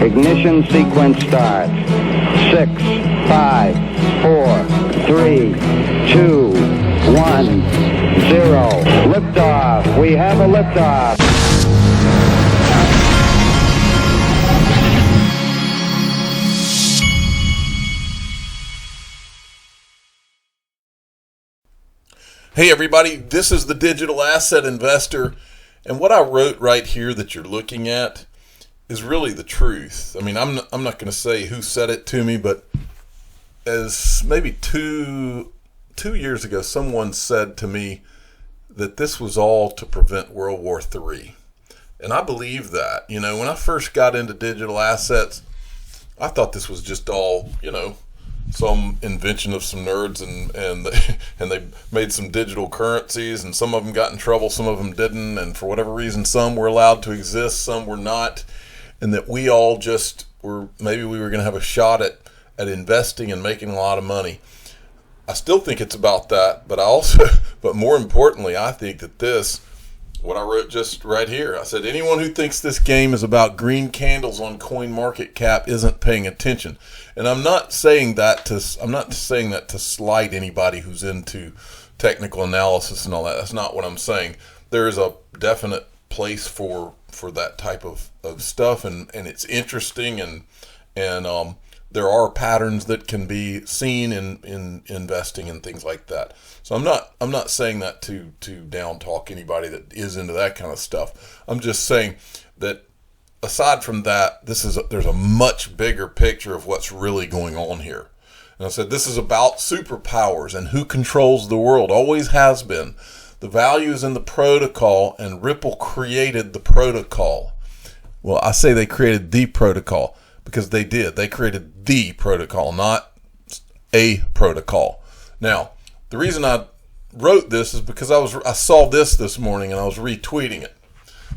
Ignition sequence starts. 6, 5, 4, 3, 2, 1, 0. Liftoff. We have a liftoff. Hey everybody, this is the Digital Asset Investor, and what I wrote right here that you're looking at is really the truth. I mean, I'm not going to say who said it to me, but as maybe two years ago, someone said to me that this was all to prevent World War III. And I believe that. You know, when I first got into digital assets, I thought this was just all, some invention of some nerds, and they made some digital currencies, and some of them got in trouble, some of them didn't, and for whatever reason, some were allowed to exist, some were not, and that we all just were, maybe we were going to have a shot at investing and making a lot of money. I still think it's about that, but more importantly, I think that what I wrote just right here, I said, anyone who thinks this game is about green candles on CoinMarketCap isn't paying attention. And I'm not saying that to slight anybody who's into technical analysis and all that. That's not what I'm saying. There is a definite place for that type of stuff, and it's interesting, and there are patterns that can be seen in investing and things like that. So I'm not saying that to down talk anybody that is into that kind of stuff. I'm just saying that aside from that, there's a much bigger picture of what's really going on here. And I said this is about superpowers and who controls the world. Always has been. The value is in the protocol, and Ripple created the protocol. Well, I say they created the protocol because they did. They created the protocol, not a protocol. Now, the reason I wrote this is because I saw this morning and I was retweeting it.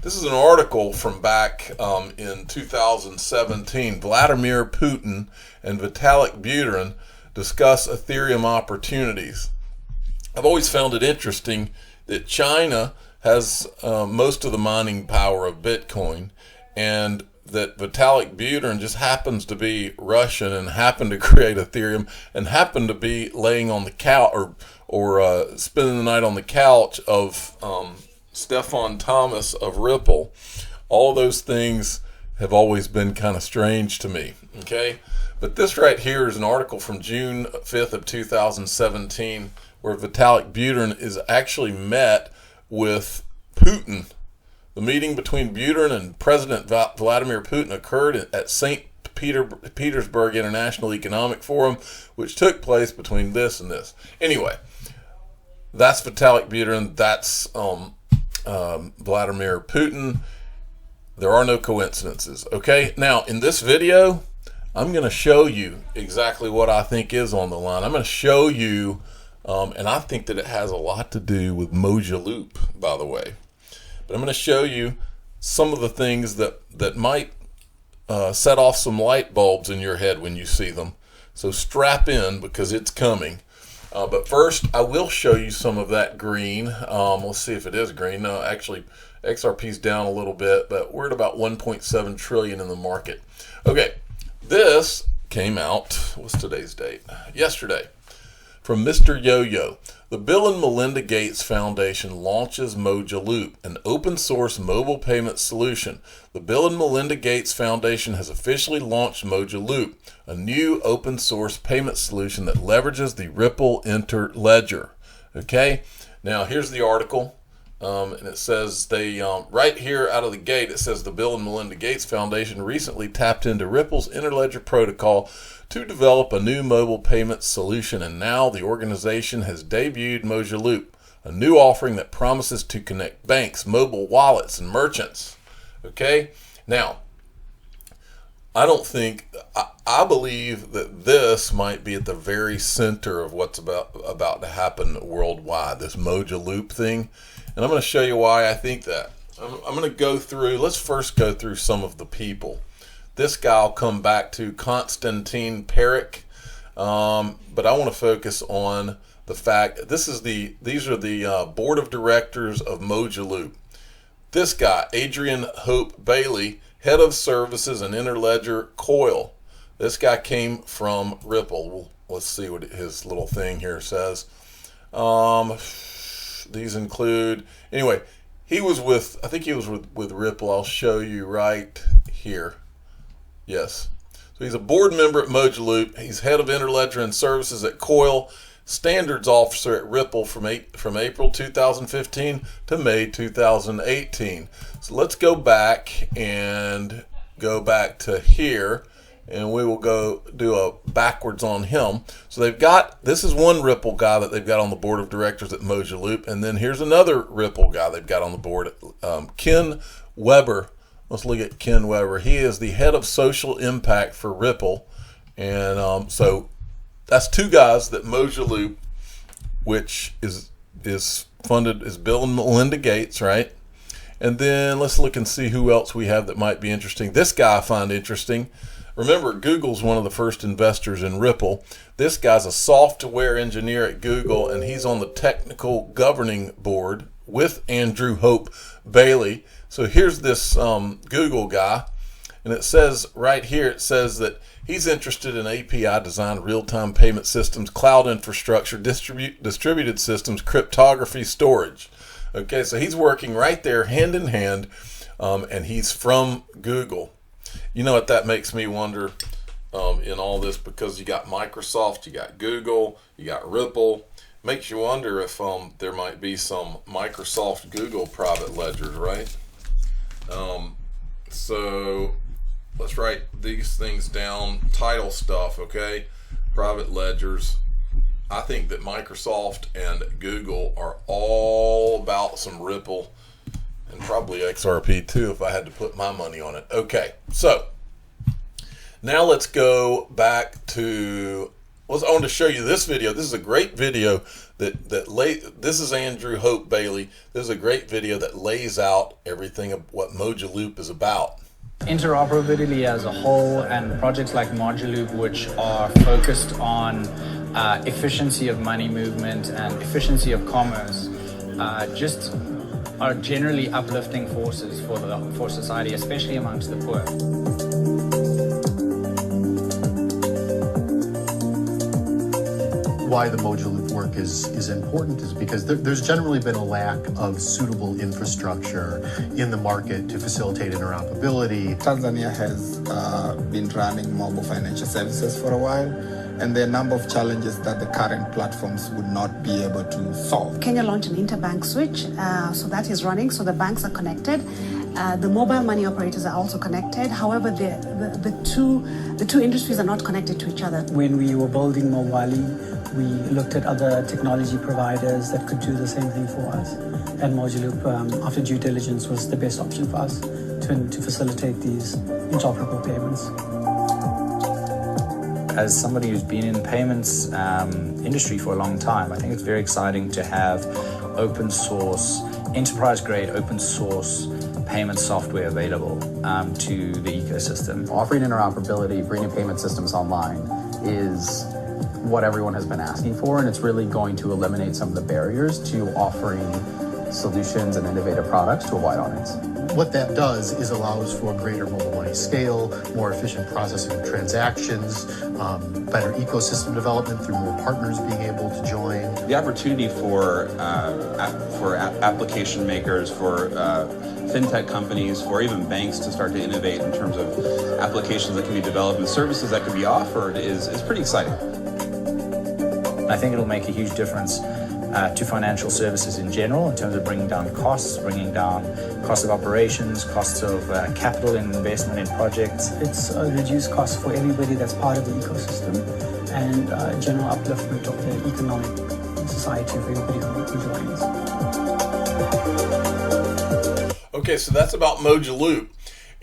This is an article from back in 2017. Vladimir Putin and Vitalik Buterin discuss Ethereum opportunities. I've always found it interesting that China has most of the mining power of Bitcoin, and that Vitalik Buterin just happens to be Russian and happened to create Ethereum and happened to be laying on the couch or spending the night on the couch of Stefan Thomas of Ripple. All of those things have always been kind of strange to me, okay? But this right here is an article from June 5th of 2017 where Vitalik Buterin is actually met with Putin. The meeting between Buterin and President Vladimir Putin occurred at St. Petersburg International Economic Forum, which took place between this and this. Anyway, that's Vitalik Buterin. That's Vladimir Putin. There are no coincidences. Okay, now in this video, I'm going to show you exactly what I think is on the line. I'm going to show you, and I think that it has a lot to do with Mojaloop, by the way. But I'm going to show you some of the things that might set off some light bulbs in your head when you see them. So strap in because it's coming. But first, I will show you some of that green. Let's see if it is green. No, actually, XRP's down a little bit, but we're at about 1.7 trillion in the market. Okay, this came out, what's today's date? Yesterday. From Mr. Yo-Yo. The Bill and Melinda Gates Foundation launches Mojaloop, an open source mobile payment solution. The Bill and Melinda Gates Foundation has officially launched Mojaloop, a new open source payment solution that leverages the Ripple Interledger. Okay, now here's the article, and it says right here out of the gate, it says the Bill and Melinda Gates Foundation recently tapped into Ripple's Interledger protocol to develop a new mobile payment solution, and now the organization has debuted Mojaloop, a new offering that promises to connect banks, mobile wallets, and merchants. Okay, now I believe that this might be at the very center of what's about to happen worldwide, this Mojaloop thing, and I'm going to show you why I think that. I'm going to go through, let's first go through some of the people. This guy I'll come back to, Konstantin Perik, but I want to focus on the fact these are the board of directors of Mojaloop. This guy, Adrian Hope Bailey, head of services and interledger Coil. This guy came from Ripple. Let's see what his little thing here says. These include, anyway, I think he was with Ripple. I'll show you right here. Yes. So he's a board member at Mojaloop. He's head of interledger and services at Coil, standards officer at Ripple from April 2015 to May 2018. So let's go back to here, and we will go do a backwards on him. So this is one Ripple guy that they've got on the board of directors at Mojaloop, and then here's another Ripple guy they've got on the board, Ken Weber. Let's look at Ken Weber. He is the head of social impact for Ripple, and so that's two guys that Mojaloop, which is funded, is Bill and Melinda Gates, right? And then let's look and see who else we have that might be interesting. This guy I find interesting. Remember, Google's one of the first investors in Ripple. This guy's a software engineer at Google, and he's on the technical governing board with Andrew Hope Bailey. So here's this Google guy, and it says right here, it says that he's interested in API design, real-time payment systems, cloud infrastructure, distributed systems, cryptography, storage. Okay, so he's working right there hand in hand, and he's from Google. You know what that makes me wonder in all this, because you got Microsoft, you got Google, you got Ripple. Makes you wonder if there might be some Microsoft Google private ledgers, right? So let's write these things down. Title stuff, okay? Private ledgers. I think that Microsoft and Google are all about some Ripple, and probably XRP too if I had to put my money on it. Okay, so now let's go back to, I want to show you this video. This is a great video this is Andrew Hope Bailey. This is a great video that lays out everything of what Mojaloop is about. Interoperability as a whole, and projects like Mojaloop, which are focused on efficiency of money movement and efficiency of commerce, just are generally uplifting forces for society, especially amongst the poor. Why the Mojaloop work is important is because there's generally been a lack of suitable infrastructure in the market to facilitate interoperability. Tanzania has been running mobile financial services for a while, and there are a number of challenges that the current platforms would not be able to solve. Kenya launched an interbank switch, so that is running, so the banks are connected. The mobile money operators are also connected. However, the two industries are not connected to each other. When we were building Mobali, we looked at other technology providers that could do the same thing for us. And Mojaloop, after due diligence, was the best option for us to facilitate these interoperable payments. As somebody who's been in the payments industry for a long time, I think it's very exciting to have open source, enterprise-grade open source payment software available to the ecosystem. Offering interoperability, bringing payment systems online is what everyone has been asking for, and it's really going to eliminate some of the barriers to offering solutions and innovative products to a wide audience. What that does is allows for greater mobile money scale, more efficient processing of transactions, better ecosystem development through more partners being able to join. The opportunity for application makers, for fintech companies, for even banks to start to innovate in terms of applications that can be developed and services that can be offered is pretty exciting. I think it'll make a huge difference to financial services in general in terms of bringing down costs, bringing down costs of operations, costs of capital investment in projects. It's a reduced cost for everybody that's part of the ecosystem, and general upliftment of the economic society for everybody who joins. Okay, so that's about Mojaloop.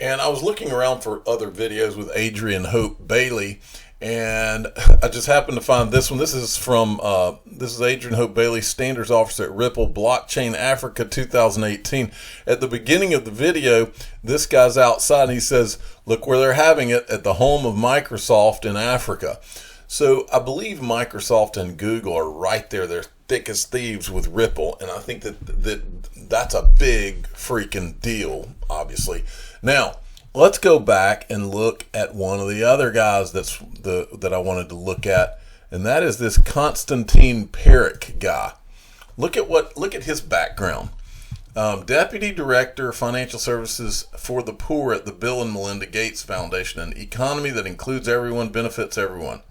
And I was looking around for other videos with Adrian Hope Bailey, and I just happened to find this one. This is from this is Adrian Hope Bailey, Standards Officer at Ripple, Blockchain Africa 2018. At the beginning of the video, this guy's outside and he says, look where they're having it, at the home of Microsoft in Africa. So I believe Microsoft and Google are right there. They're thick as thieves with Ripple, and I think that's a big freaking deal, obviously. Now, let's go back and look at one of the other guys that I wanted to look at, and that is this Konstantin Perik guy. Look at his background. Deputy Director, Financial Services for the Poor at the Bill and Melinda Gates Foundation, an economy that includes everyone, benefits everyone.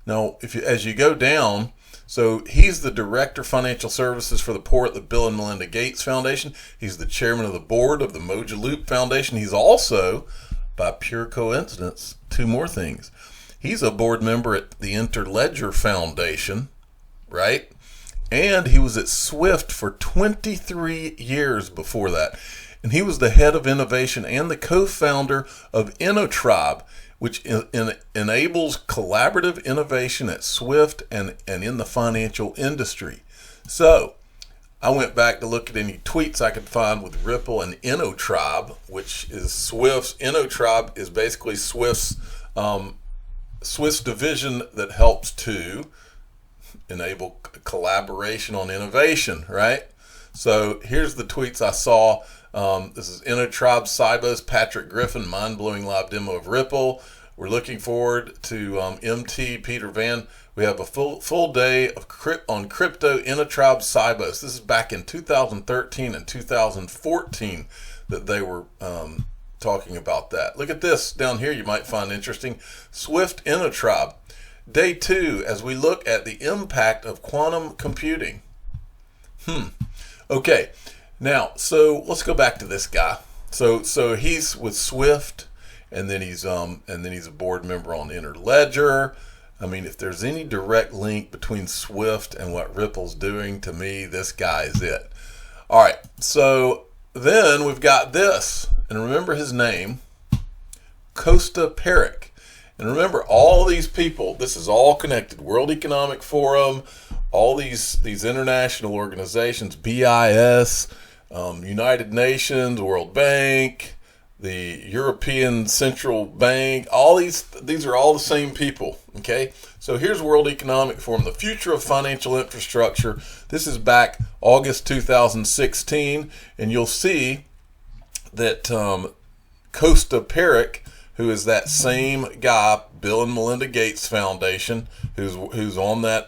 Now, as you go down, so he's the Director, Financial Services for the Poor at the Bill and Melinda Gates Foundation. He's the Chairman of the Board of the Mojaloop Foundation. He's also, by pure coincidence, two more things. He's a board member at the Interledger Foundation, right? And he was at Swift for 23 years before that. And he was the head of innovation and the co-founder of Interoperability, which enables collaborative innovation at Swift and in the financial industry. So I went back to look at any tweets I could find with Ripple and Interoperability, which is Swift's. Interoperability is basically Swift's division that helps to enable collaboration on innovation, right? So here's the tweets I saw. This is Interoperability, Cybos, Patrick Griffin, mind-blowing live demo of Ripple. We're looking forward to MT, Peter Van. We have a full day on crypto, Interoperability, Cybos. This is back in 2013 and 2014 that they were talking about that. Look at this down here you might find interesting. Swift Interoperability. Day 2, as we look at the impact of quantum computing. Okay, now, so let's go back to this guy. So he's with Swift, and then he's a board member on Interledger. I mean, if there's any direct link between Swift and what Ripple's doing, to me, this guy is it. All right, so then we've got this, and remember his name, Costa Perik. And remember, all these people, this is all connected. World Economic Forum, all these international organizations, BIS, United Nations, World Bank, the European Central Bank, all these are all the same people, okay? So here's World Economic Forum, the future of financial infrastructure. This is back August 2016, and you'll see that Costa Perik, who is that same guy, Bill and Melinda Gates Foundation, who's on the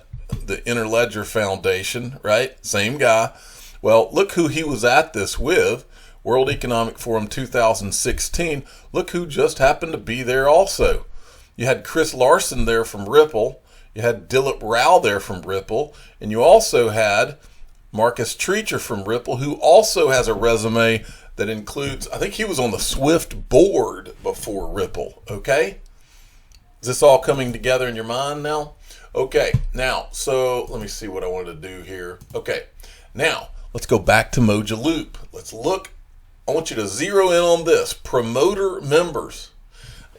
Interledger Foundation, right? Same guy. Well, look who he was at this with, World Economic Forum 2016. Look who just happened to be there also. You had Chris Larson there from Ripple. You had Dilip Rao there from Ripple. And you also had Marcus Treacher from Ripple, who also has a resume that includes, I think he was on the Swift board before Ripple, okay? Is this all coming together in your mind now? Okay, now, so let me see what I wanted to do here. Okay, now, let's go back to Mojaloop. Let's look, I want you to zero in on this, promoter members.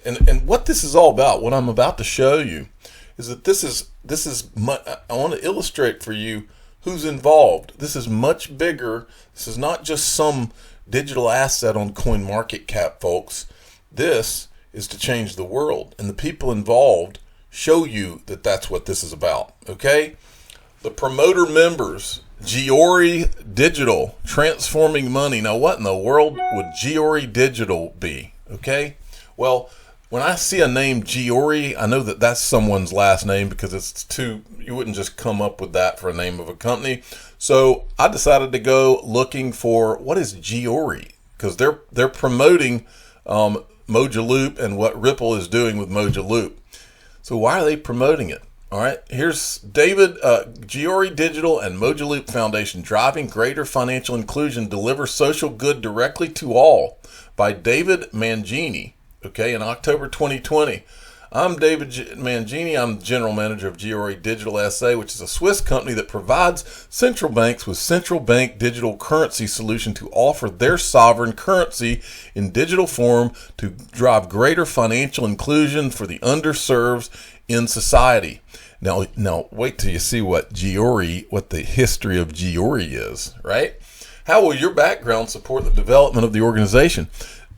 And what this is all about, what I'm about to show you, is that I want to illustrate for you who's involved. This is much bigger. This is not just some digital asset on CoinMarketCap, folks. This is to change the world, and the people involved show you that that's what this is about, okay? The promoter members, Giori Digital, transforming money. Now, what in the world would Giori Digital be, okay? Well, when I see a name Giori, I know that that's someone's last name because it's you wouldn't just come up with that for a name of a company. So I decided to go looking for what is Giori, because they're promoting Mojaloop and what Ripple is doing with Mojaloop. So why are they promoting it? All right, here's David, Giori Digital and Mojaloop Foundation, driving greater financial inclusion, deliver social good directly to all, by David Mangini, okay, in October 2020. I'm David Mangini. I'm the general manager of Giori Digital SA, which is a Swiss company that provides central banks with central bank digital currency solution to offer their sovereign currency in digital form to drive greater financial inclusion for the underserved in society. Now wait till you see what the history of Giori is, right? How will your background support the development of the organization?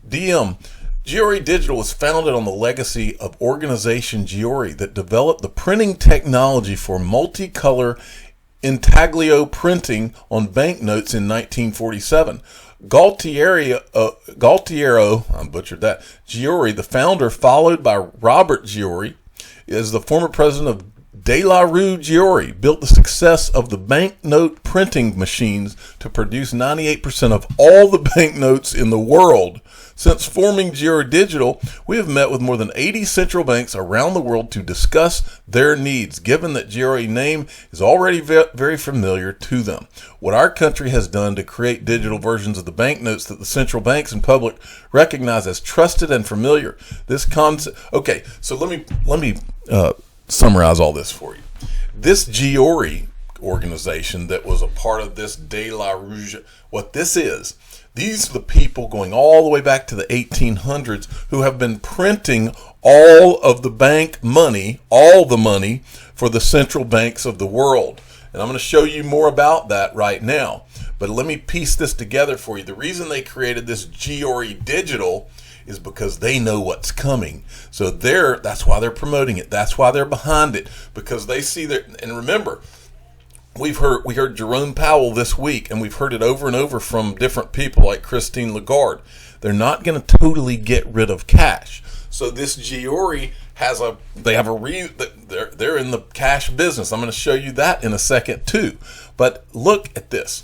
DM, Giori Digital was founded on the legacy of Organization Giori that developed the printing technology for multicolor intaglio printing on banknotes in 1947. Galtiero, I butchered that, Giori, the founder, followed by Robert Giori, is the former president of De La Rue Giori, built the success of the banknote printing machines to produce 98% of all the banknotes in the world. Since forming Giori Digital, we have met with more than 80 central banks around the world to discuss their needs, given that Giori name is already very familiar to them. What our country has done to create digital versions of the banknotes that the central banks and public recognize as trusted and familiar. This concept. Okay, so let me summarize all this for you. This Giori organization that was a part of this De La Rue, what this is, these are the people going all the way back to the 1800s who have been printing all of the bank money, all the money for the central banks of the world. And I'm going to show you more about that right now. But let me piece this together for you. The reason they created this Giori Digital is because they know what's coming. So that's why they're promoting it. That's why they're behind it, because they see that. And remember, we heard Jerome Powell this week, and we've heard it over and over from different people like Christine Lagarde. They're not going to totally get rid of cash. So this Giori they're in the cash business. I'm going to show you that in a second too. But look at this.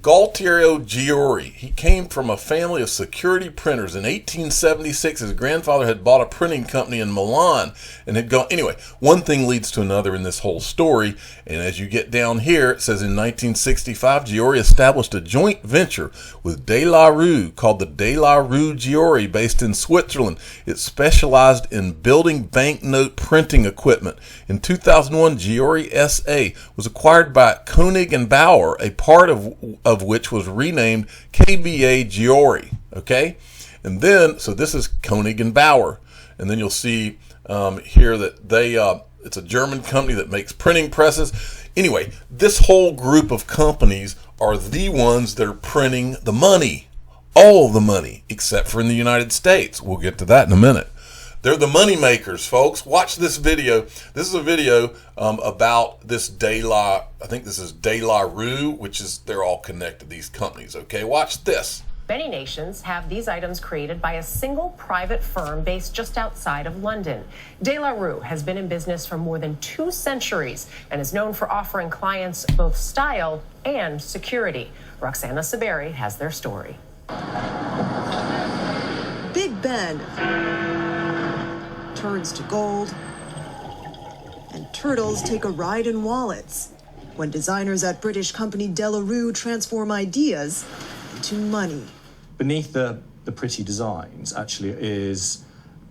Galtiero Giori, he came from a family of security printers. In 1876, his grandfather had bought a printing company in Milan and had gone. Anyway, one thing leads to another in this whole story. And as you get down here, it says in 1965, Giori established a joint venture with De La Rue called the De La Rue Giori, based in Switzerland. It specialized in building banknote printing equipment. In 2001, Giori SA was acquired by Koenig and Bauer, a part of which was renamed KBA Giori. Okay, and then so this is Koenig and Bauer, and then you'll see here that it's a German company that makes printing presses. Anyway, this whole group of companies are the ones that are printing the money, all the money, except for in the United States. We'll get to that in a minute. They're the money makers, folks. Watch this video. This is a video about this I think this is De La Rue, which is, they're all connected, these companies. Okay, watch this. Many nations have these items created by a single private firm based just outside of London. De La Rue has been in business for more than 2 centuries and is known for offering clients both style and security. Roxana Saberi has their story. Big Ben turns to gold, and turtles take a ride in wallets when designers at British company De La Rue transform ideas into money. Beneath the pretty designs actually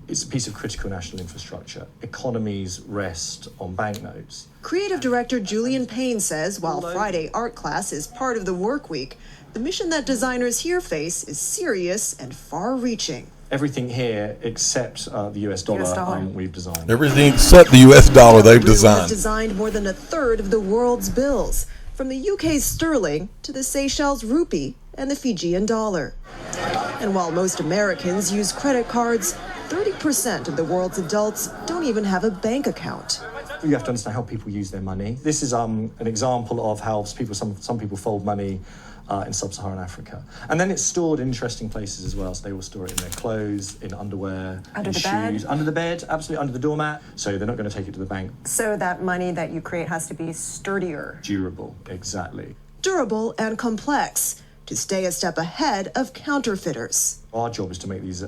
it's a piece of critical national infrastructure. Economies rest on banknotes. Creative director Julian Payne says while Friday art class is part of the work week, the mission that designers here face is serious and far-reaching. Everything here except the US dollar we've designed. Everything except the US dollar they've designed. Has designed more than a third of the world's bills, from the UK's sterling to the Seychelles rupee and the Fijian dollar. And while most Americans use credit cards, 30% of the world's adults don't even have a bank account. You have to understand how people use their money. This is an example of how some people fold money in sub-Saharan Africa. And then it's stored in interesting places as well. So they will store it in their clothes, in underwear, under in the shoes. bed? Under the bed, absolutely, under the doormat. So they're not going to take it to the bank. So that money that you create has to be sturdier. Durable, exactly. Durable and complex, to stay a step ahead of counterfeiters. Our job is to make these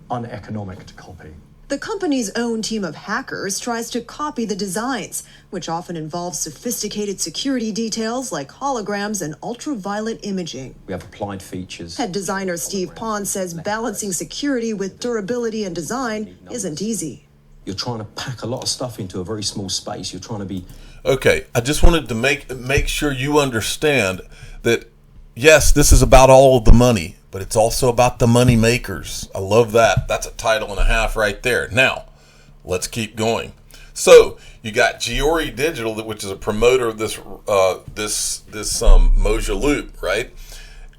uneconomic to copy. The company's own team of hackers tries to copy the designs, which often involves sophisticated security details like holograms and ultraviolet imaging. We have applied features. Head designer Steve Pond says balancing security with durability and design isn't easy. You're trying to pack a lot of stuff into a very small space. You're trying to be... Okay, I just wanted to make sure you understand that, yes, this is about all of the money, but it's also about the money makers. I love that. That's a title and a half right there. Now, let's keep going. So you got Giori Digital, which is a promoter of this Mojaloop, right?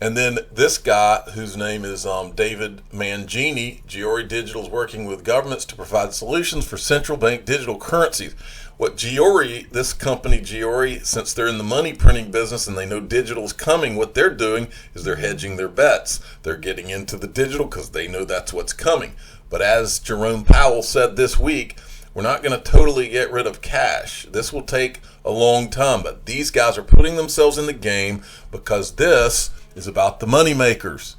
And then this guy, whose name is David Mangini, Giori Digital is working with governments to provide solutions for central bank digital currencies. What Giori, this company Giori, since they're in the money printing business and they know digital's coming, what they're doing is they're hedging their bets. They're getting into the digital because they know that's what's coming. But as Jerome Powell said this week, we're not going to totally get rid of cash. This will take a long time, but these guys are putting themselves in the game because this is about the money makers,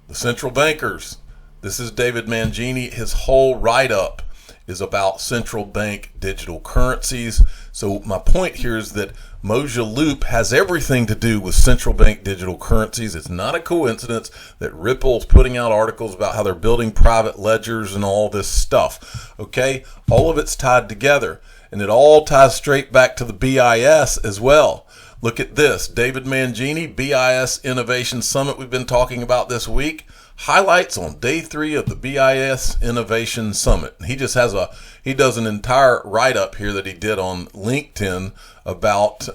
the central bankers. This is David Mangini. His whole write-up is about central bank digital currencies. So my point here is that Mojaloop has everything to do with central bank digital currencies. It's not a coincidence that Ripple's putting out articles about how they're building private ledgers and all this stuff. Okay, all of it's tied together, and it all ties straight back to the BIS as well. Look at this, David Mangini, BIS Innovation Summit we've been talking about this week. Highlights on day 3 of the BIS Innovation Summit. He just has he does an entire write-up here that he did on LinkedIn about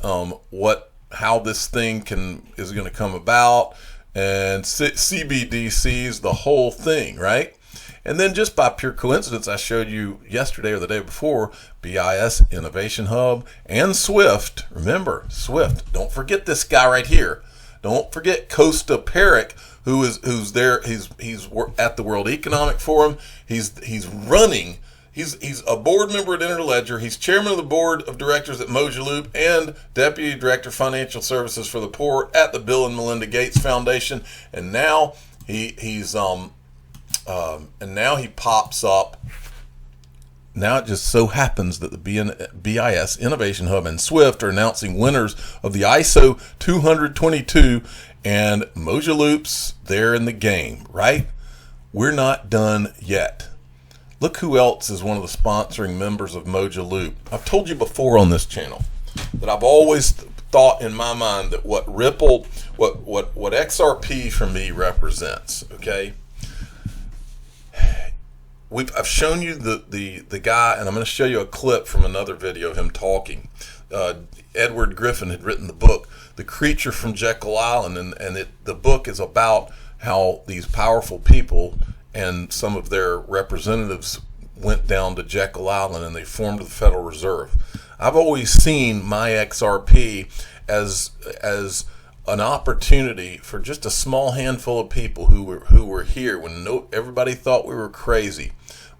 how this thing is going to come about, and CBDCs, the whole thing, right? And then just by pure coincidence, I showed you yesterday or the day before, BIS Innovation Hub and Swift. Remember, Swift. Don't forget this guy right here. Don't forget Costa Peric, who's there. He's at the World Economic Forum. He's running. He's a board member at Interledger. He's chairman of the board of directors at Mojaloop and deputy director of financial services for the poor at the Bill and Melinda Gates Foundation. And now he pops up. Now it just so happens that the BIS Innovation Hub and Swift are announcing winners of the ISO 222, and Mojaloop's there in the game, right? We're not done yet. Look who else is one of the sponsoring members of Mojaloop. I've told you before on this channel that I've always thought in my mind that what Ripple, what XRP for me represents, okay? I've shown you the guy, and I'm going to show you a clip from another video of him talking. Edward Griffin had written the book, The Creature from Jekyll Island, and the book is about how these powerful people and some of their representatives went down to Jekyll Island and they formed the Federal Reserve. I've always seen my XRP as an opportunity for just a small handful of people who were here when everybody thought we were crazy.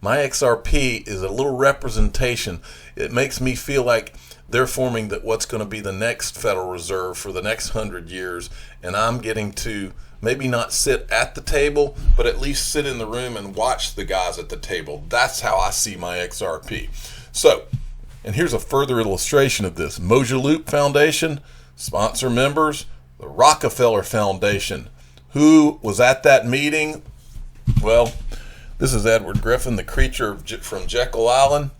My XRP is a little representation. It makes me feel like they're forming what's going to be the next Federal Reserve for the next 100 years, and I'm getting to maybe not sit at the table, but at least sit in the room and watch the guys at the table. That's how I see my XRP. So, and here's a further illustration of this. Mojaloop Foundation, sponsor members, the Rockefeller Foundation. Who was at that meeting? Well, this is Edward Griffin, the creature from Jekyll Island.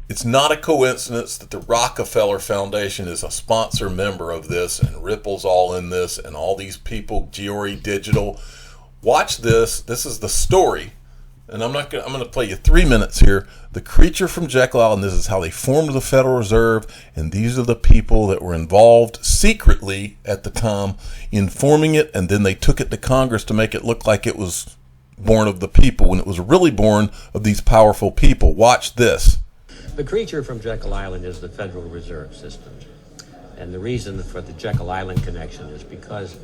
It's not a coincidence that the Rockefeller Foundation is a sponsor member of this, and Ripple's all in this, and all these people, Giori Digital. Watch this. This is the story. And I'm going to play you 3 minutes here. The creature from Jekyll Island, this is how they formed the Federal Reserve, and these are the people that were involved secretly at the time in forming it, and then they took it to Congress to make it look like it was born of the people when it was really born of these powerful people. Watch this. The creature from Jekyll Island is the Federal Reserve System. And the reason for the Jekyll Island connection is because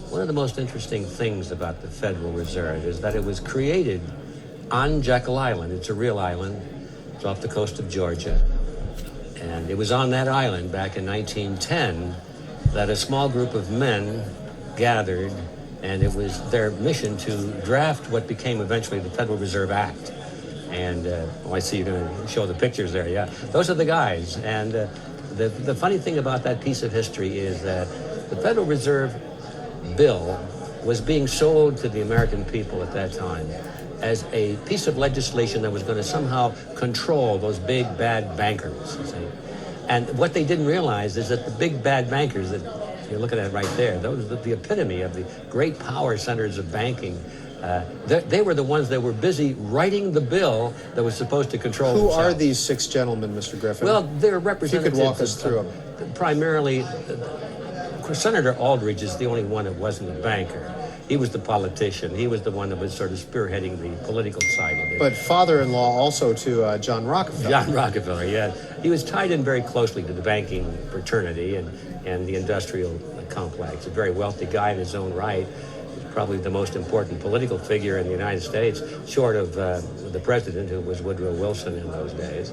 one of the most interesting things about the Federal Reserve is that it was created on Jekyll Island. It's a real island. It's off the coast of Georgia. And it was on that island back in 1910 that a small group of men gathered, and it was their mission to draft what became eventually the Federal Reserve Act. And I see you're going to show the pictures there. Yeah, those are the guys. And the funny thing about that piece of history is that the Federal Reserve Bill was being sold to the American people at that time as a piece of legislation that was going to somehow control those big bad bankers. You see? And what they didn't realize is that the big bad bankers that you're looking at right there, those are the epitome of the great power centers of banking. They were the ones that were busy writing the bill that was supposed to control Who themselves. are these 6 gentlemen, Mr. Griffin? Well, they're representatives. If you could walk us through them. Primarily, Senator Aldridge is the only one that wasn't a banker. He was the politician. He was the one that was sort of spearheading the political side of it. But father-in-law also to John Rockefeller. John Rockefeller, yeah. He was tied in very closely to the banking fraternity and the industrial complex. A very wealthy guy in his own right. Probably the most important political figure in the United States, short of the president, who was Woodrow Wilson in those days.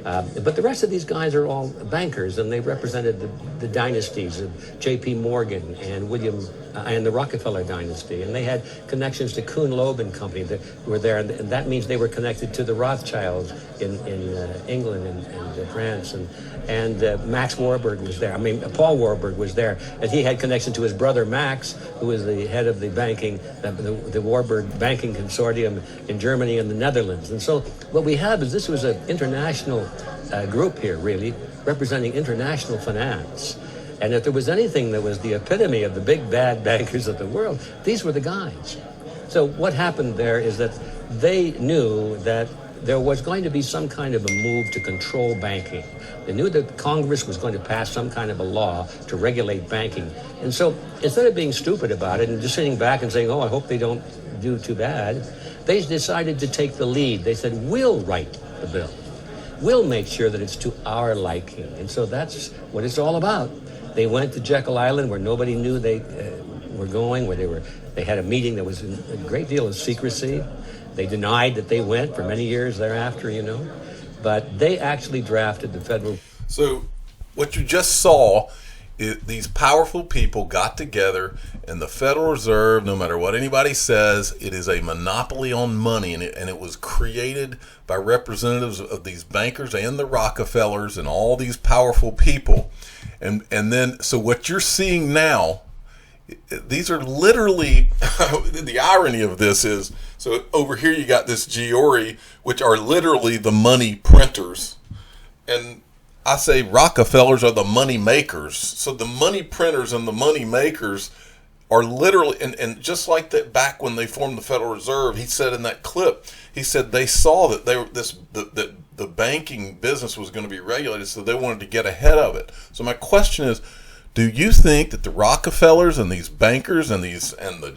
But the rest of these guys are all bankers, and they represented the dynasties of J.P. Morgan and William and the Rockefeller dynasty, and they had connections to Kuhn Loeb and Company that were there, and that means they were connected to the Rothschilds in England and France, and Max Warburg was there. I mean, Paul Warburg was there, and he had connection to his brother Max, who was the head of the banking, the Warburg Banking Consortium in Germany and the Netherlands. And so what we have is this was an international group here, really, representing international finance. And if there was anything that was the epitome of the big bad bankers of the world, these were the guys. So what happened there is that they knew that there was going to be some kind of a move to control banking. They knew that Congress was going to pass some kind of a law to regulate banking. And so instead of being stupid about it and just sitting back and saying, oh, I hope they don't do too bad, they decided to take the lead. They said, we'll write the bill. We'll make sure that it's to our liking. And so that's what it's all about. They went to Jekyll Island, where nobody knew they were going, where they had a meeting that was in a great deal of secrecy. They denied that they went for many years thereafter, you know. But they actually drafted the federal. So what you just saw is these powerful people got together, and the Federal Reserve, no matter what anybody says, it is a monopoly on money, and it was created by representatives of these bankers and the Rockefellers and all these powerful people. And then, so what you're seeing now, these are literally, the irony of this is, so over here you got this Giori, which are literally the money printers. And I say Rockefellers are the money makers. So the money printers and the money makers are literally, and just like that back when they formed the Federal Reserve, he said in that clip, he said they saw that the banking business was going to be regulated, so they wanted to get ahead of it. So my question is, do you think that the Rockefellers and these bankers and the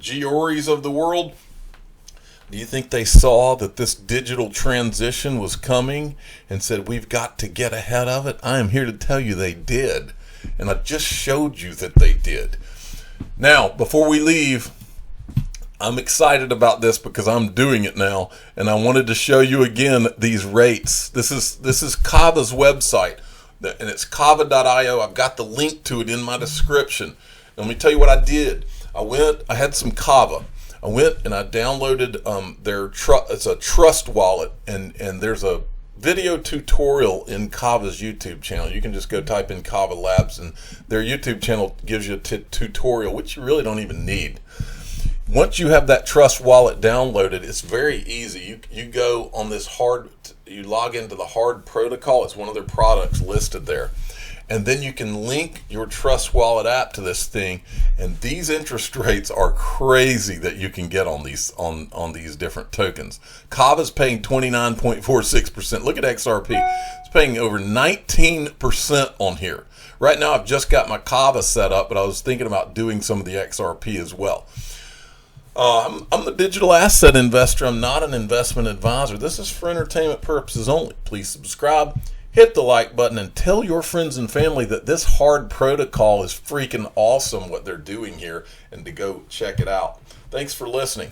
Gioris of the world, do you think they saw that this digital transition was coming and said, we've got to get ahead of it? I am here to tell you they did. And I just showed you that they did. Now, before we leave, I'm excited about this because I'm doing it now. And I wanted to show you again these rates. This is Kava's website. And it's kava.io. I've got the link to it in my description. Let me tell you what I did. I had some Kava. I went and I downloaded it's a trust wallet, and there's a video tutorial in Kava's YouTube channel. You can just go type in Kava Labs, and their YouTube channel gives you a tutorial, which you really don't even need. Once you have that trust wallet downloaded, it's very easy. You go on this you log into the hard protocol. It's one of their products listed there. And then you can link your Trust Wallet app to this thing, and these interest rates are crazy that you can get on these these different tokens. Kava's paying 29.46%. Look at XRP. It's paying over 19% on here. Right now I've just got my Kava set up, but I was thinking about doing some of the XRP as well. I'm the digital asset investor. I'm not an investment advisor. This is for entertainment purposes only. Please subscribe. Hit the like button and tell your friends and family that this hard protocol is freaking awesome what they're doing here, and to go check it out. Thanks for listening.